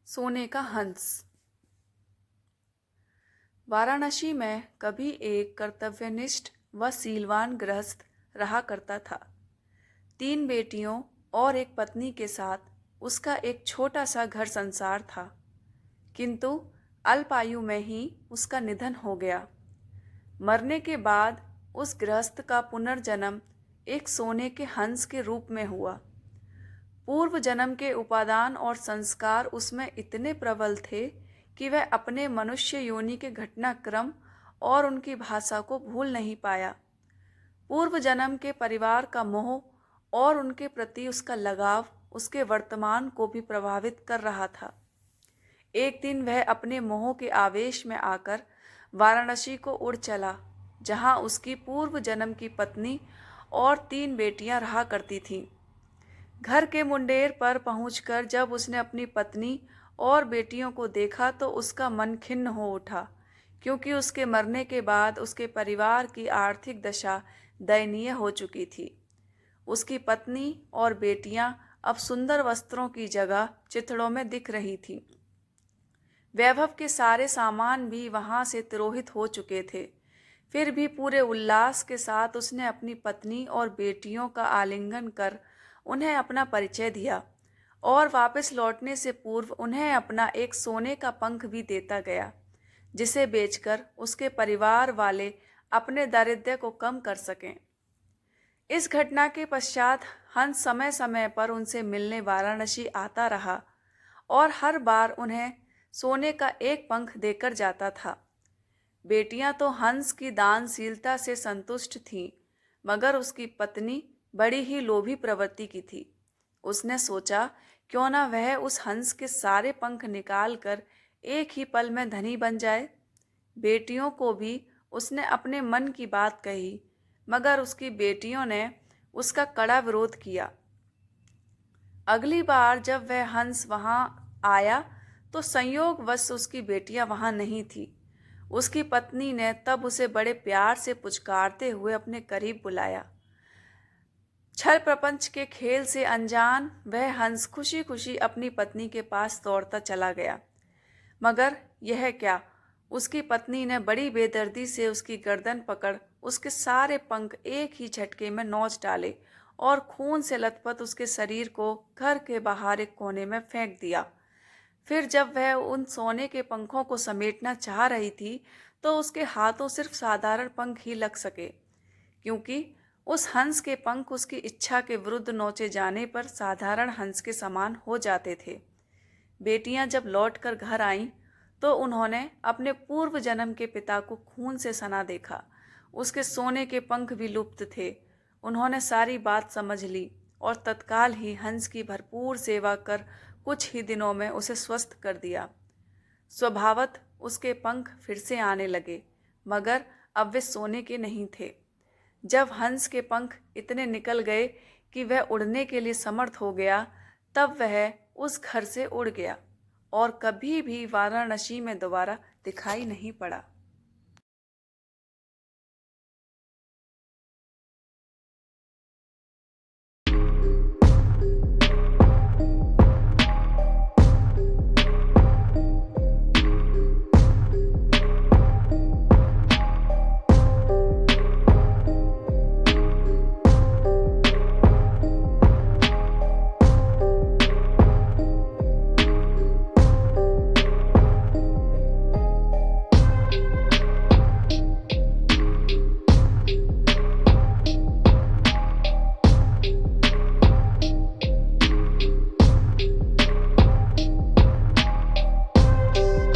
सोने का हंस। वाराणसी में कभी एक कर्तव्यनिष्ठ व सीलवान गृहस्थ रहा करता था। 3 बेटियों और एक पत्नी के साथ उसका एक छोटा सा घर संसार था, किंतु अल्पायु में ही उसका निधन हो गया। मरने के बाद उस गृहस्थ का पुनर्जन्म एक सोने के हंस के रूप में हुआ। पूर्व जन्म के उपादान और संस्कार उसमें इतने प्रबल थे कि वह अपने मनुष्य योनि के घटनाक्रम और उनकी भाषा को भूल नहीं पाया। पूर्व जन्म के परिवार का मोह और उनके प्रति उसका लगाव उसके वर्तमान को भी प्रभावित कर रहा था। एक दिन वह अपने मोह के आवेश में आकर वाराणसी को उड़ चला, जहां उसकी पूर्व जन्म की पत्नी और 3 बेटियां रहा करती थीं। घर के मुंडेर पर पहुंचकर जब उसने अपनी पत्नी और बेटियों को देखा तो उसका मन खिन्न हो उठा, क्योंकि उसके मरने के बाद उसके परिवार की आर्थिक दशा दयनीय हो चुकी थी। उसकी पत्नी और बेटियां अब सुंदर वस्त्रों की जगह चिथड़ों में दिख रही थीं। वैभव के सारे सामान भी वहां से तिरोहित हो चुके थे। फिर भी पूरे उल्लास के साथ उसने अपनी पत्नी और बेटियों का आलिंगन कर उन्हें अपना परिचय दिया और वापस लौटने से पूर्व उन्हें अपना एक सोने का पंख भी देता गया, जिसे बेचकर उसके परिवार वाले अपने दारिद्र्य को कम कर सकें। इस घटना के पश्चात हंस समय समय पर उनसे मिलने वाराणसी आता रहा और हर बार उन्हें सोने का एक पंख देकर जाता था। बेटियां तो हंस की दानशीलता से संतुष्ट थीं, मगर उसकी पत्नी बड़ी ही लोभी प्रवृत्ति की थी। उसने सोचा, क्यों ना वह उस हंस के सारे पंख निकाल कर एक ही पल में धनी बन जाए। बेटियों को भी उसने अपने मन की बात कही, मगर उसकी बेटियों ने उसका कड़ा विरोध किया। अगली बार जब वह हंस वहां आया तो संयोगवश उसकी बेटियां वहां नहीं थी। उसकी पत्नी ने तब उसे बड़े प्यार से पुचकारते हुए अपने करीब बुलाया। छल प्रपंच के खेल से अनजान वह हंस खुशी खुशी अपनी पत्नी के पास दौड़ता चला गया, मगर यह क्या, उसकी पत्नी ने बड़ी बेदर्दी से उसकी गर्दन पकड़ उसके सारे पंख एक ही झटके में नोच डाले और खून से लथपथ उसके शरीर को घर के बाहर एक कोने में फेंक दिया। फिर जब वह उन सोने के पंखों को समेटना चाह रही थी तो उसके हाथों सिर्फ साधारण पंख ही लग सके, क्योंकि उस हंस के पंख उसकी इच्छा के विरुद्ध नोचे जाने पर साधारण हंस के समान हो जाते थे। बेटियां जब लौटकर घर आईं तो उन्होंने अपने पूर्व जन्म के पिता को खून से सना देखा। उसके सोने के पंख भी लुप्त थे। उन्होंने सारी बात समझ ली और तत्काल ही हंस की भरपूर सेवा कर कुछ ही दिनों में उसे स्वस्थ कर दिया। स्वभावत उसके पंख फिर से आने लगे, मगर अब वे सोने के नहीं थे। जब हंस के पंख इतने निकल गए कि वह उड़ने के लिए समर्थ हो गया, तब वह उस घर से उड़ गया और कभी भी वाराणसी में दोबारा दिखाई नहीं पड़ा।